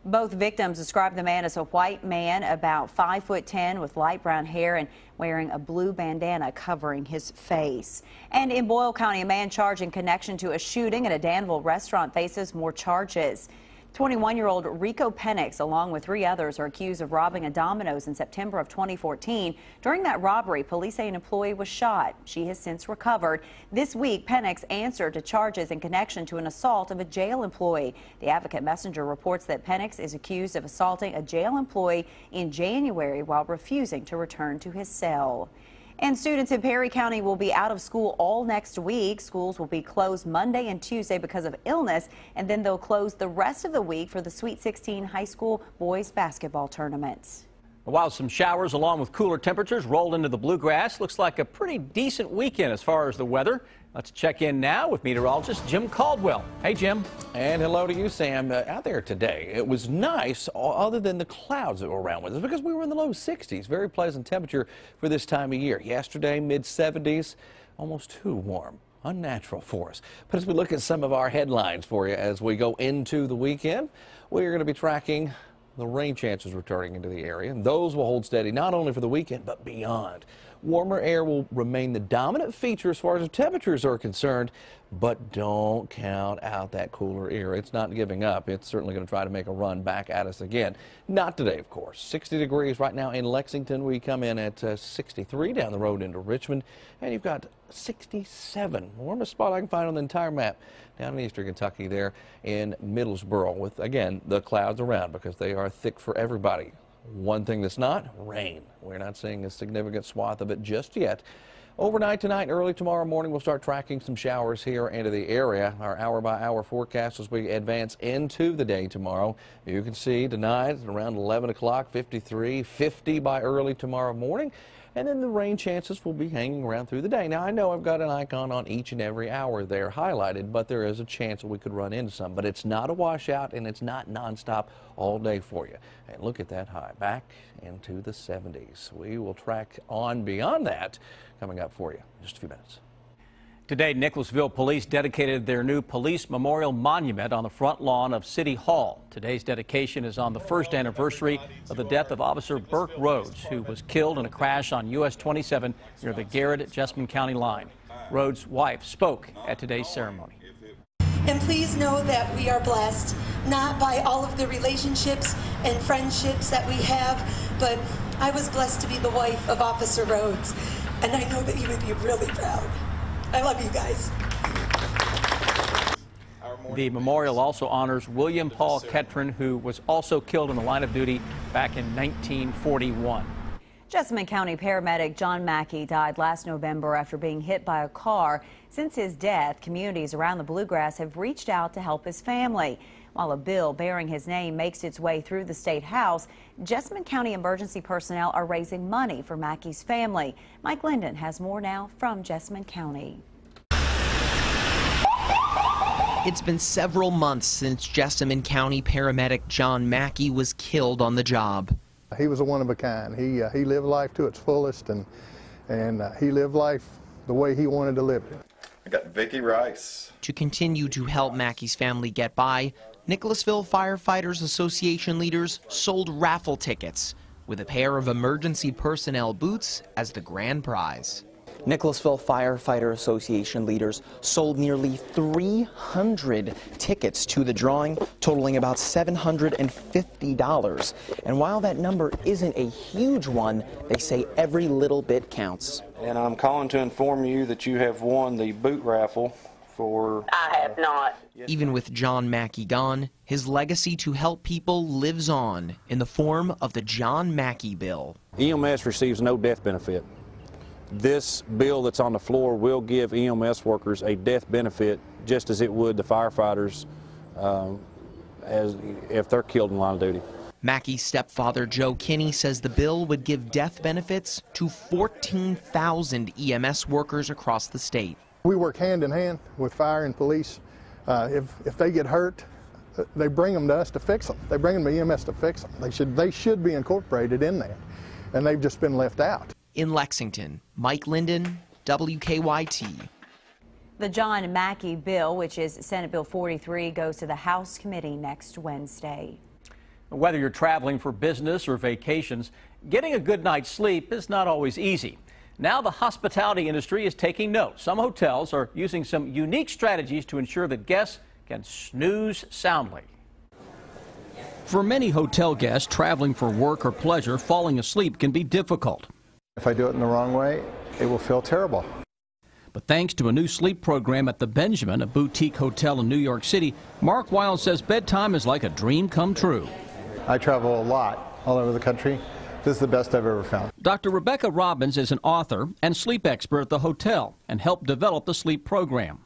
Both victims described the man as a white man, about 5'10", with light brown hair and wearing a blue bandana covering his face. And in Boyle County, a man charged in connection to a shooting at a Danville restaurant faces more charges. 21-year-old Rico Penix, along with 3 others, are accused of robbing a Domino's in September of 2014. During that robbery, police say an employee was shot. She has since recovered. This week, Penix answered to charges in connection to an assault of a jail employee. The Advocate Messenger reports that Penix is accused of assaulting a jail employee in January while refusing to return to his cell. And students in Perry County will be out of school all next week. Schools will be closed Monday and Tuesday because of illness, and then they'll close the rest of the week for the Sweet 16 high school boys basketball tournaments. While some showers along with cooler temperatures rolled into the bluegrass, looks like a pretty decent weekend as far as the weather. Let's check in now with meteorologist Jim Caldwell. Hey, Jim. And hello to you, Sam. Out there today, it was nice other than the clouds that were around with us because we were in the low 60s. Very pleasant temperature for this time of year. Yesterday, mid-70s, almost too warm. Unnatural for us. But as we look at some of our headlines for you as we go into the weekend, we are going to be tracking the rain chances returning into the area, and those will hold steady not only for the weekend but beyond. Warmer air will remain the dominant feature as far as the temperatures are concerned, but don't count out that cooler air. It's not giving up. It's certainly going to try to make a run back at us again. Not today, of course. 60 degrees right now in Lexington. We come in at 63 down the road into Richmond, and you've got 67, warmest spot I can find on the entire map, down in eastern Kentucky there in Middlesboro, with, again, the clouds around because they are thick for everybody. One thing that's not, rain. We're not seeing a significant swath of it just yet. Overnight tonight and early tomorrow morning, we'll start tracking some showers here into the area. Our hour-by-hour forecast as we advance into the day tomorrow. You can see tonight around 11 o'clock, 53, 50 by early tomorrow morning. And then the rain chances will be hanging around through the day. Now, I know I've got an icon on each and every hour there highlighted, but there is a chance that we could run into some. But it's not a washout, and it's not nonstop all day for you. And look at that high, back into the 70s. We will track on beyond that coming up for you in just a few minutes. Today, Nicholasville Police dedicated their new police memorial monument on the front lawn of City Hall. Today's dedication is on the first anniversary of the death of Officer Burke Rhodes, who was killed in a crash on US 27 near the Garrett-Jessamine County line. Rhodes' wife spoke at today's ceremony. And please know that we are blessed, not by all of the relationships and friendships that we have, but I was blessed to be the wife of Officer Rhodes, and I know that he would be really proud. I love you guys. The memorial also honors William Paul Ketron, who was also killed in the line of duty back in 1941. Jessamine County paramedic John Mackey died last November after being hit by a car. Since his death, communities around the Bluegrass have reached out to help his family. While a bill bearing his name makes its way through the State House, Jessamine County emergency personnel are raising money for Mackey's family. Mike Linden has more now from Jessamine County. It's been several months since Jessamine County paramedic John Mackey was killed on the job. He was a one of a kind. He lived life to its fullest, and he lived life the way he wanted to live it. I got Vicky Rice. To continue to help Mackey's family get by, Nicholasville Firefighters Association leaders sold raffle tickets with a pair of emergency personnel boots as the grand prize. Nicholasville Firefighter Association leaders sold nearly 300 tickets to the drawing, totaling about $750. And while that number isn't a huge one, they say every little bit counts. And I'm calling to inform you that you have won the boot raffle for... I have not. Even with John Mackey gone, his legacy to help people lives on in the form of the John Mackey Bill. EMS receives no death benefit. This bill that's on the floor will give EMS workers a death benefit just as it would the firefighters as if they're killed in line of duty. Mackey's stepfather Joe Kinney says the bill would give death benefits to 14,000 EMS workers across the state. We work hand in hand with fire and police. If they get hurt, they bring them to us to fix them. They bring them to EMS to fix them. They should be incorporated in that, and they've just been left out. In Lexington, Mike Linden, WKYT. The John Mackey bill, which is Senate Bill 43, goes to the House committee next Wednesday. Whether you're traveling for business or vacations, getting a good night's sleep is not always easy. Now the hospitality industry is taking note. Some hotels are using some unique strategies to ensure that guests can snooze soundly. For many hotel guests traveling for work or pleasure, falling asleep can be difficult. If I do it in the wrong way, it will feel terrible. But thanks to a new sleep program at the Benjamin, a boutique hotel in New York City, Mark Wild says bedtime is like a dream come true. I travel a lot all over the country. This is the best I've ever found. Dr. Rebecca Robbins is an author and sleep expert at the hotel and helped develop the sleep program.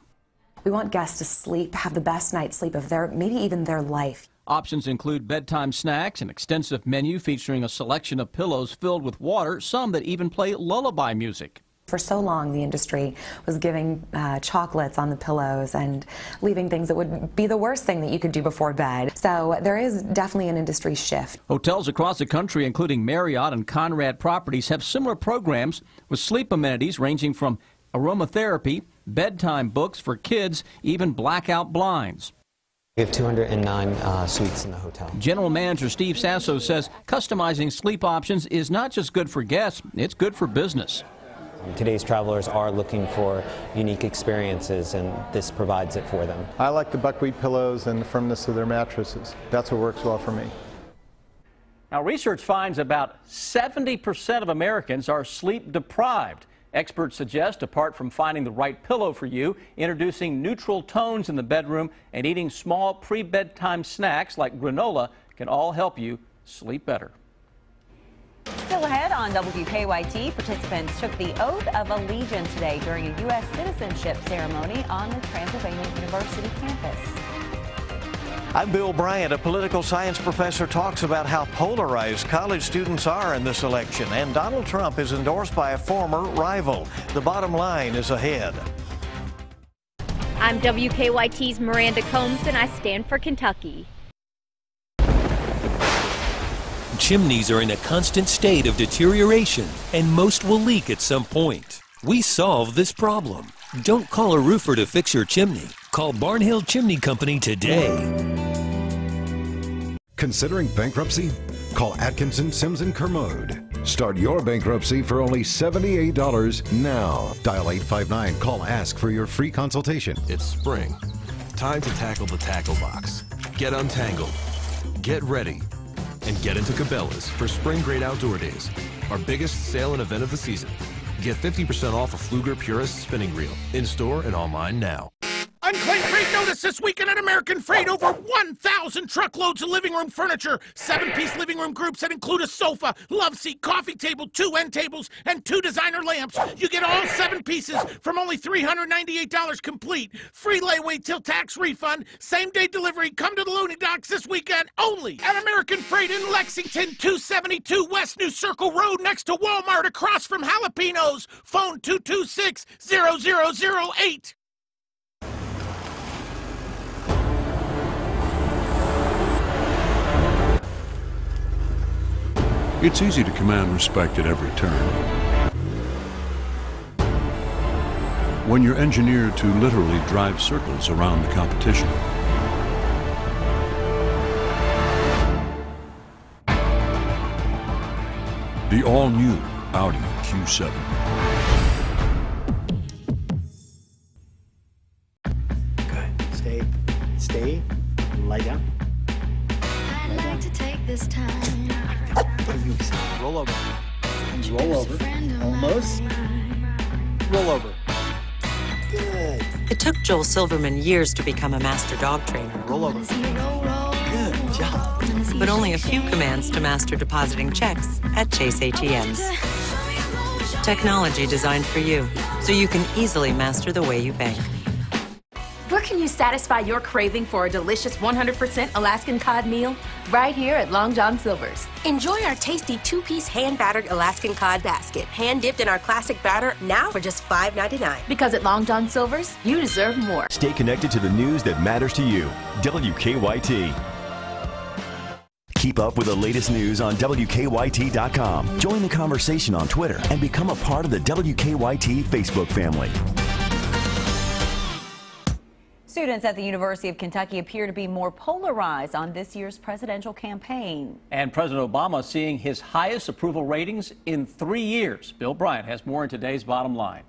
We want guests to sleep, have the best night's sleep of maybe even their life. Options include bedtime snacks, an extensive menu featuring a selection of pillows filled with water, some that even play lullaby music. For so long, the industry was giving chocolates on the pillows and leaving things that would be the worst thing that you could do before bed. So there is definitely an industry shift. Hotels across the country, including Marriott and Conrad Properties, have similar programs with sleep amenities ranging from aromatherapy, bedtime books for kids, even blackout blinds. We have 209 suites in the hotel. General Manager Steve Sasso says customizing sleep options is not just good for guests, it's good for business. Today's travelers are looking for unique experiences, and this provides it for them. I like the buckwheat pillows and the firmness of their mattresses. That's what works well for me. Now, research finds about 70% of Americans are sleep deprived. Experts suggest, apart from finding the right pillow for you, introducing neutral tones in the bedroom and eating small pre-bedtime snacks like granola can all help you sleep better. Still ahead on WKYT, participants took the oath of allegiance today during a U.S. citizenship ceremony on the Transylvania University campus. I'm Bill Bryant. A political science professor talks about how polarized college students are in this election, and Donald Trump is endorsed by a former rival. The bottom line is ahead. I'm WKYT's Miranda Combs, and I stand for Kentucky. Chimneys are in a constant state of deterioration, and most will leak at some point. We solve this problem. Don't call a roofer to fix your chimney. Call Barnhill Chimney Company today. Considering bankruptcy? Call Atkinson, Sims & Kermode. Start your bankruptcy for only $78 now. Dial 859. Call ASK for your free consultation. It's spring. Time to tackle the tackle box. Get untangled. Get ready. And get into Cabela's for Spring Great Outdoor Days, our biggest sale and event of the season. Get 50% off a Pfluger Purist spinning reel, in-store and online now. Unclaimed freight notice this weekend at American Freight. Over 1,000 truckloads of living room furniture. 7-piece living room groups that include a sofa, love seat, coffee table, 2 end tables, and 2 designer lamps. You get all 7 pieces from only $398 complete. Free layaway till tax refund. Same-day delivery. Come to the loading docks this weekend only at American Freight in Lexington, 272 West New Circle Road next to Walmart across from Jalapenos. Phone 226-0008. It's easy to command respect at every turn. When you're engineered to literally drive circles around the competition. The all-new Audi Q7. Good. Stay. Lie down. I'd like to take this time. Roll over. Roll over. Almost. Roll over. Good. It took Joel Silverman years to become a master dog trainer. Roll over. Good job. But only a few commands to master depositing checks at Chase ATMs. Technology designed for you, so you can easily master the way you bank. Where can you satisfy your craving for a delicious 100% Alaskan cod meal? Right here at Long John Silver's. Enjoy our tasty 2-piece hand-battered Alaskan cod basket. Hand-dipped in our classic batter, now for just $5.99. Because at Long John Silver's, you deserve more. Stay connected to the news that matters to you. WKYT. Keep up with the latest news on WKYT.com. Join the conversation on Twitter and become a part of the WKYT Facebook family. Students at the University of Kentucky appear to be more polarized on this year's presidential campaign. And President Obama seeing his highest approval ratings in 3 years. Bill Bryant has more in today's Bottom Line.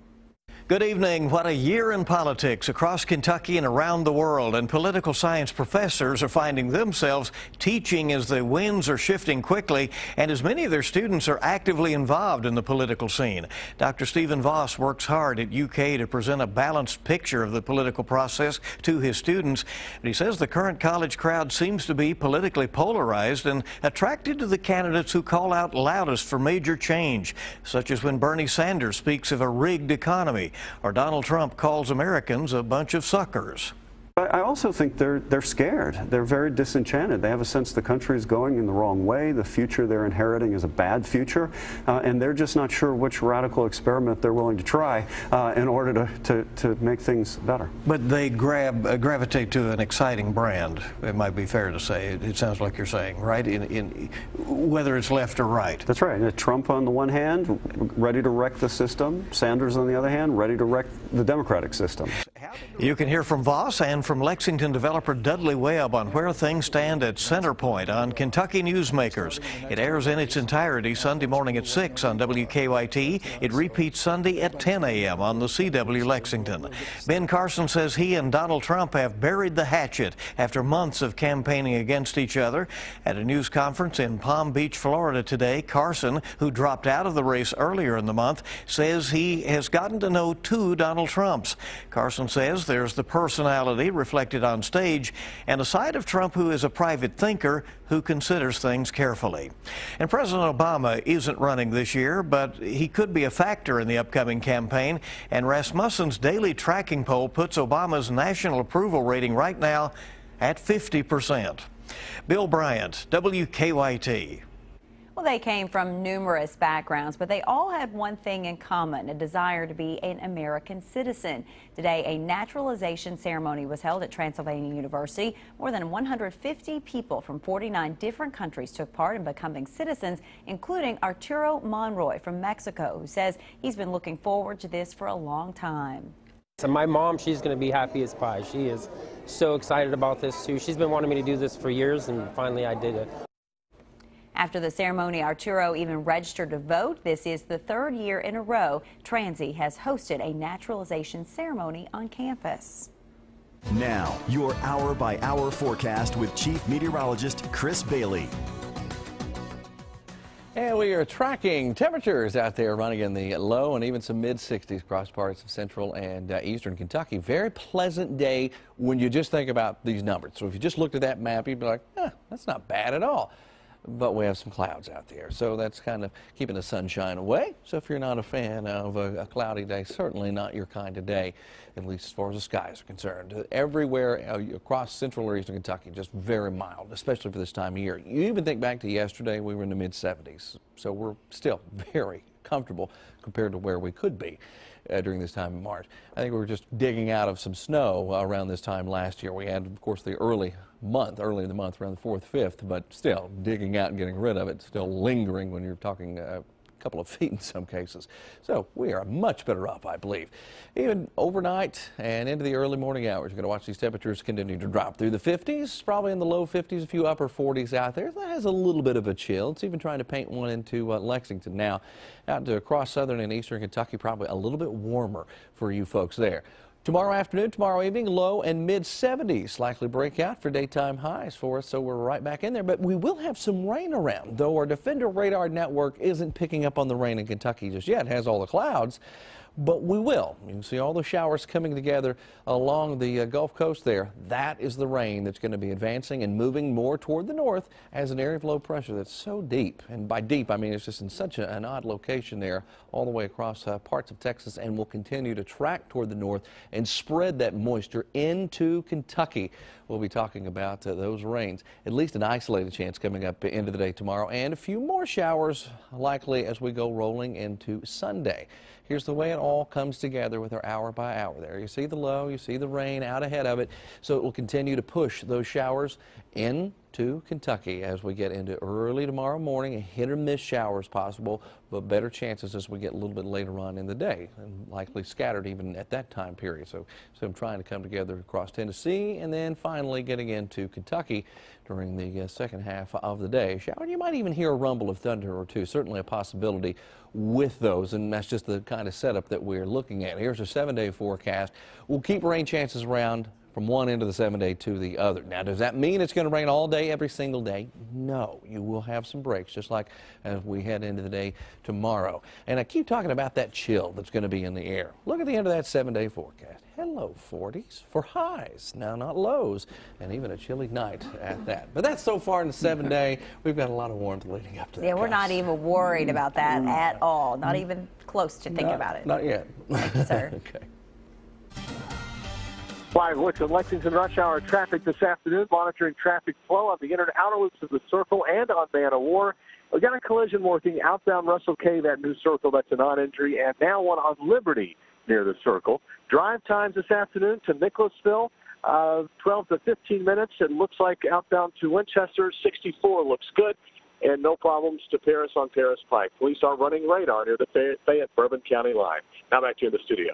Good evening. What a year in politics across Kentucky and around the world. And political science professors are finding themselves teaching as the winds are shifting quickly and as many of their students are actively involved in the political scene. Dr. Stephen Voss works hard at UK to present a balanced picture of the political process to his students. But he says the current college crowd seems to be politically polarized and attracted to the candidates who call out loudest for major change, such as when Bernie Sanders speaks of a rigged economy, or Donald Trump calls Americans a bunch of suckers. But I also think they're scared. They're very disenchanted. They have a sense the country is going in the wrong way. The future they're inheriting is a bad future, and they're just not sure which radical experiment they're willing to try in order to make things better. But they gravitate to an exciting brand, it might be fair to say. It sounds like you're saying, right? In whether it's left or right. That's right. Trump on the one hand, ready to wreck the system. Sanders on the other hand, ready to wreck the Democratic system. You can hear from Voss and from Lexington developer Dudley Webb on where things stand at Centerpoint on Kentucky Newsmakers. It airs in its entirety Sunday morning at 6 on WKYT. It repeats Sunday at 10 a.m. on the CW Lexington. Ben Carson says he and Donald Trump have buried the hatchet after months of campaigning against each other. At a news conference in Palm Beach, Florida today, Carson, who dropped out of the race earlier in the month, says he has gotten to know two Donald Trumps. Carson says there's the personality reflected on stage and a side of Trump who is a private thinker who considers things carefully. And President Obama isn't running this year, but he could be a factor in the upcoming campaign. And Rasmussen's daily tracking poll puts Obama's national approval rating right now at 50%. Bill Bryant, WKYT. Well, they came from numerous backgrounds, but they all had one thing in common, a desire to be an American citizen. Today, a naturalization ceremony was held at Transylvania University. More than 150 people from 49 different countries took part in becoming citizens, including Arturo Monroy from Mexico, who says he's been looking forward to this for a long time. So my mom, she's going to be happy as pie. She is so excited about this, too. She's been wanting me to do this for years, and finally I did it. After the ceremony, Arturo even registered to vote. This is the third year in a row Transy has hosted a naturalization ceremony on campus. Now, your hour-by-hour forecast with Chief Meteorologist Chris Bailey. And we are tracking temperatures out there running in the low and even some mid-60s across parts of central and eastern Kentucky. Very pleasant day when you just think about these numbers. So if you just looked at that map, you'd be like, that's not bad at all. But we have some clouds out there, so that's kind of keeping the sunshine away. So if you're not a fan of a cloudy day, certainly not your kind of day, at least as far as the skies are concerned. Everywhere across central or eastern Kentucky, just very mild, especially for this time of year. You even think back to yesterday, we were in the mid-70s, so we're still very comfortable compared to where we could be during this time in March. I think we were just digging out of some snow around this time last year. We had, of course, the early in the month, around the 4th, 5th, but still digging out and getting rid of it, still lingering when you're talking a couple of feet in some cases. So we are much better off, I believe. Even overnight and into the early morning hours, you're going to watch these temperatures continue to drop through the 50s, probably in the low 50s, a few upper 40s out there. That has a little bit of a chill. It's even trying to paint one into Lexington now. Out to across southern and eastern Kentucky, probably a little bit warmer for you folks there. Tomorrow afternoon, tomorrow evening, low and mid-70s. Likely breakout for daytime highs for us, so we're right back in there. But we will have some rain around, though our Defender radar network isn't picking up on the rain in Kentucky just yet. It has all the clouds, but we will. You can see all the showers coming together along the Gulf Coast there. That is the rain that's going to be advancing and moving more toward the north as an area of low pressure that's so deep. And by deep, I mean it's just in such an odd location there all the way across parts of Texas, and will continue to track toward the north and spread that moisture into Kentucky. We'll be talking about those rains. At least an isolated chance coming up into the day tomorrow, and a few more showers likely as we go rolling into Sunday. Here's the way it all comes together with our hour by hour there. You see the low, you see the rain out ahead of it. So it will continue to push those showers into Kentucky as we get into early tomorrow morning. Hit or miss showers possible, but better chances as we get a little bit later on in the day, and likely scattered even at that time period. So I'm trying to come together across Tennessee and then finally getting into Kentucky during the second half of the day. Shower, you might even hear a rumble of thunder or two, certainly a possibility with those, and that's just the kind of setup that we're looking at. Here's a 7-day forecast. We'll keep rain chances around from one end of the 7-day to the other. Now, does that mean it's going to rain all day, every single day? No. You will have some breaks, just like as we head into the day tomorrow. And I keep talking about that chill that's going to be in the air. Look at the end of that 7-day forecast. Hello, 40s for highs. Now, not lows, and even a chilly night at that. But that's so far in the 7-day. We've got a lot of warmth leading up to that. Yeah, we're not even worried about that at all. Not even close to thinking about it. Not yet. Thank you, sir. Okay. Live looks at Lexington rush hour traffic this afternoon, monitoring traffic flow on the inner and outer loops of the Circle and on Man of War. We got a collision working outbound Russell Cave at New Circle. That's a non-injury, and now one on Liberty near the Circle. Drive times this afternoon to Nicholasville, 12 to 15 minutes. It looks like outbound to Winchester, 64 looks good, and no problems to Paris on Paris Pike. Police are running radar near the Fayette-Bourbon County line. Now back to you in the studio.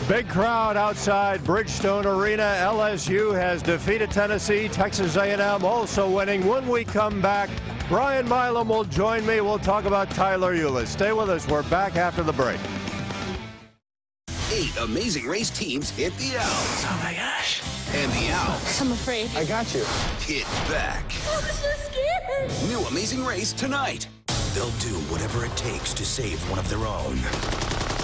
Big crowd outside Bridgestone Arena. LSU has defeated Tennessee. Texas A&M also winning. When we come back, Brian Milam will join me. We'll talk about Tyler Eulis. Stay with us. We're back after the break. 8 Amazing Race teams hit the Alps. Oh my gosh. And the Alps. I'm afraid. I got you. Hit back. I'm so scared. New Amazing Race tonight. They'll do whatever it takes to save one of their own.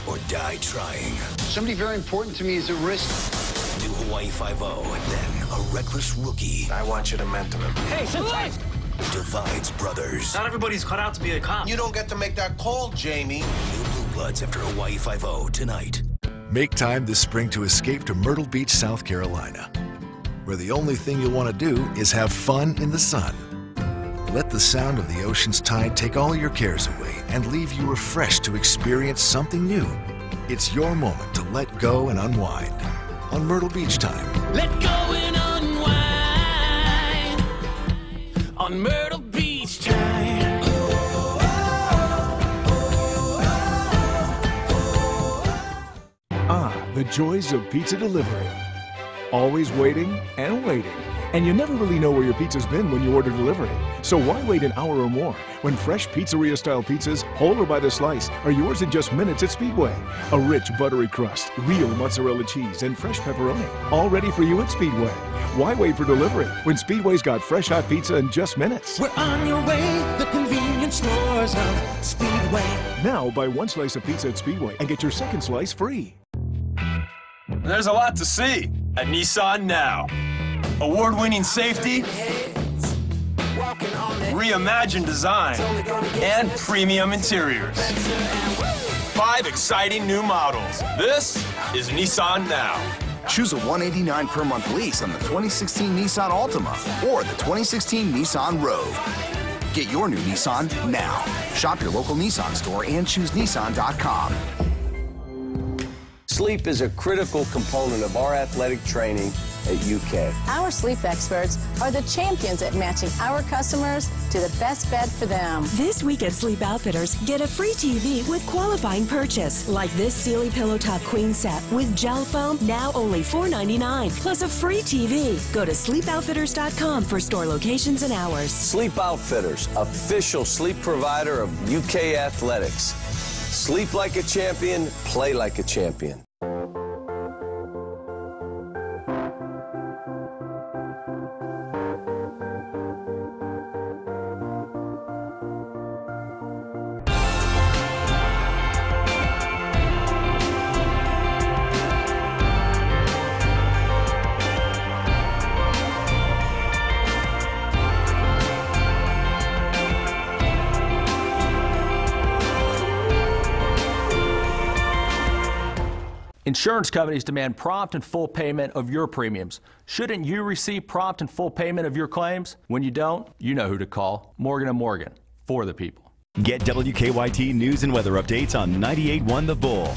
Or die trying. Somebody very important to me is at risk. New Hawaii 5-0, then a reckless rookie. I want you to mentor him. Hey, sit tight. Divides brothers. Not everybody's cut out to be a cop. You don't get to make that call, Jamie. New Blue Bloods after Hawaii 5-0 tonight. Make time this spring to escape to Myrtle Beach, South Carolina, where the only thing you'll want to do is have fun in the sun. Let the sound of the ocean's tide take all your cares away and leave you refreshed to experience something new. It's your moment to let go and unwind on Myrtle Beach Time. Let go and unwind on Myrtle Beach Time. The joys of pizza delivery. Always waiting and waiting. And you never really know where your pizza's been when you order delivery. So why wait an hour or more when fresh pizzeria-style pizzas, whole or by the slice, are yours in just minutes at Speedway? A rich, buttery crust, real mozzarella cheese, and fresh pepperoni, all ready for you at Speedway. Why wait for delivery when Speedway's got fresh hot pizza in just minutes? We're on your way, the convenience stores of Speedway. Now buy one slice of pizza at Speedway and get your second slice free. There's a lot to see at Nissan Now. Award-winning safety, reimagined design, and premium interiors. 5 exciting new models. This is Nissan Now. Choose a $189 per month lease on the 2016 Nissan Altima or the 2016 Nissan Rogue. Get your new Nissan now. Shop your local Nissan store and choose Nissan.com. Sleep is a critical component of our athletic training at UK. Our sleep experts are the champions at matching our customers to the best bed for them. This week at Sleep Outfitters, get a free TV with qualifying purchase, like this Sealy Pillow Top Queen Set with gel foam, now only $4.99, plus a free TV. Go to sleepoutfitters.com for store locations and hours. Sleep Outfitters, official sleep provider of UK athletics. Sleep like a champion, play like a champion. Insurance companies demand prompt and full payment of your premiums. Shouldn't you receive prompt and full payment of your claims? When you don't, you know who to call. Morgan & Morgan, for the people. Get WKYT news and weather updates on 98.1 The Bull.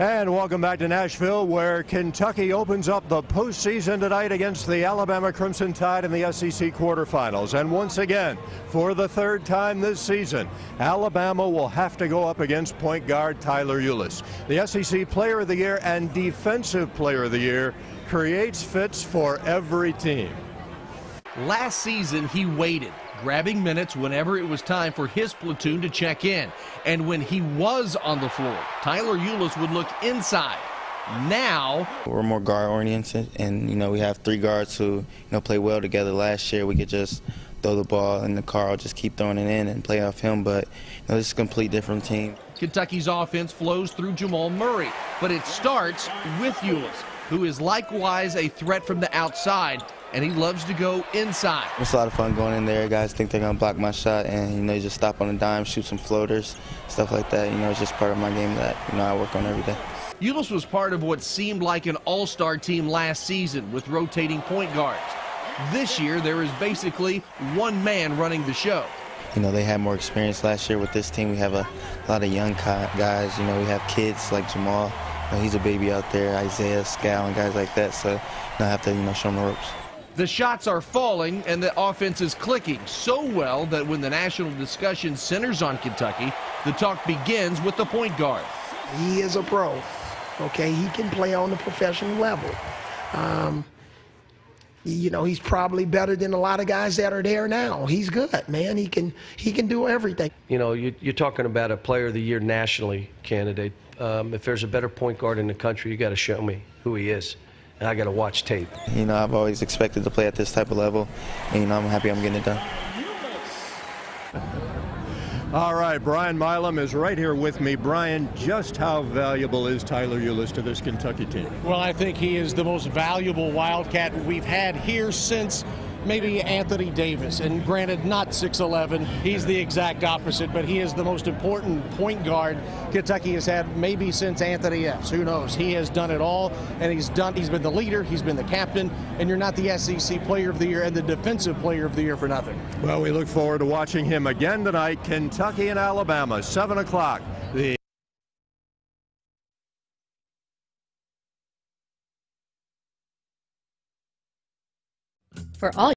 And welcome back to Nashville, where Kentucky opens up the postseason tonight against the Alabama Crimson Tide in the SEC quarterfinals. And once again, for the third time this season, Alabama will have to go up against point guard Tyler Eulis. The SEC Player of the Year and Defensive Player of the Year creates fits for every team. Last season, he waited, grabbing minutes whenever it was time for his platoon to check in. And when he was on the floor, Tyler Eulis would look inside. Now, we're more guard-oriented, and, we have 3 guards who, play well together. Last year, we could just throw the ball in the car, just keep throwing it in and play off him. But, this is a complete different team. Kentucky's offense flows through Jamal Murray, but it starts with Eulis, who is likewise a threat from the outside, and he loves to go inside. It's a lot of fun going in there. Guys think they're going to block my shot, and, you just stop on a dime, shoot some floaters, stuff like that. It's just part of my game that, I work on every day. Ulis was part of what seemed like an all-star team last season with rotating point guards. This year, there is basically one man running the show. They had more experience last year with this team. We have a lot of young guys. We have kids like Jamal. He's a baby out there, Isaiah, Scal, and guys like that. So I have to, show them the ropes. The shots are falling, and the offense is clicking so well that when the national discussion centers on Kentucky, the talk begins with the point guard. He is a pro. Okay, he can play on the professional level. He's probably better than a lot of guys that are there now. He's good, man. He can do everything. You're talking about a Player of the Year nationally candidate. If there's a better point guard in the country, you got to show me who he is. And I got to watch tape. I've always expected to play at this type of level, and I'm happy I'm getting it done. All right, Brian Milam is right here with me. Brian, just how valuable is Tyler Ulis to this Kentucky team? Well, I think he is the most valuable Wildcat we've had here since maybe Anthony Davis. And granted, not 6'11", he's the exact opposite, but he is the most important point guard Kentucky has had maybe since Anthony Epps. Who knows? He has done it all, and he's been the leader, he's been the captain, and you're not the SEC Player of the Year and the Defensive Player of the Year for nothing. Well, we look forward to watching him again tonight. Kentucky and Alabama, 7 o'clock. For all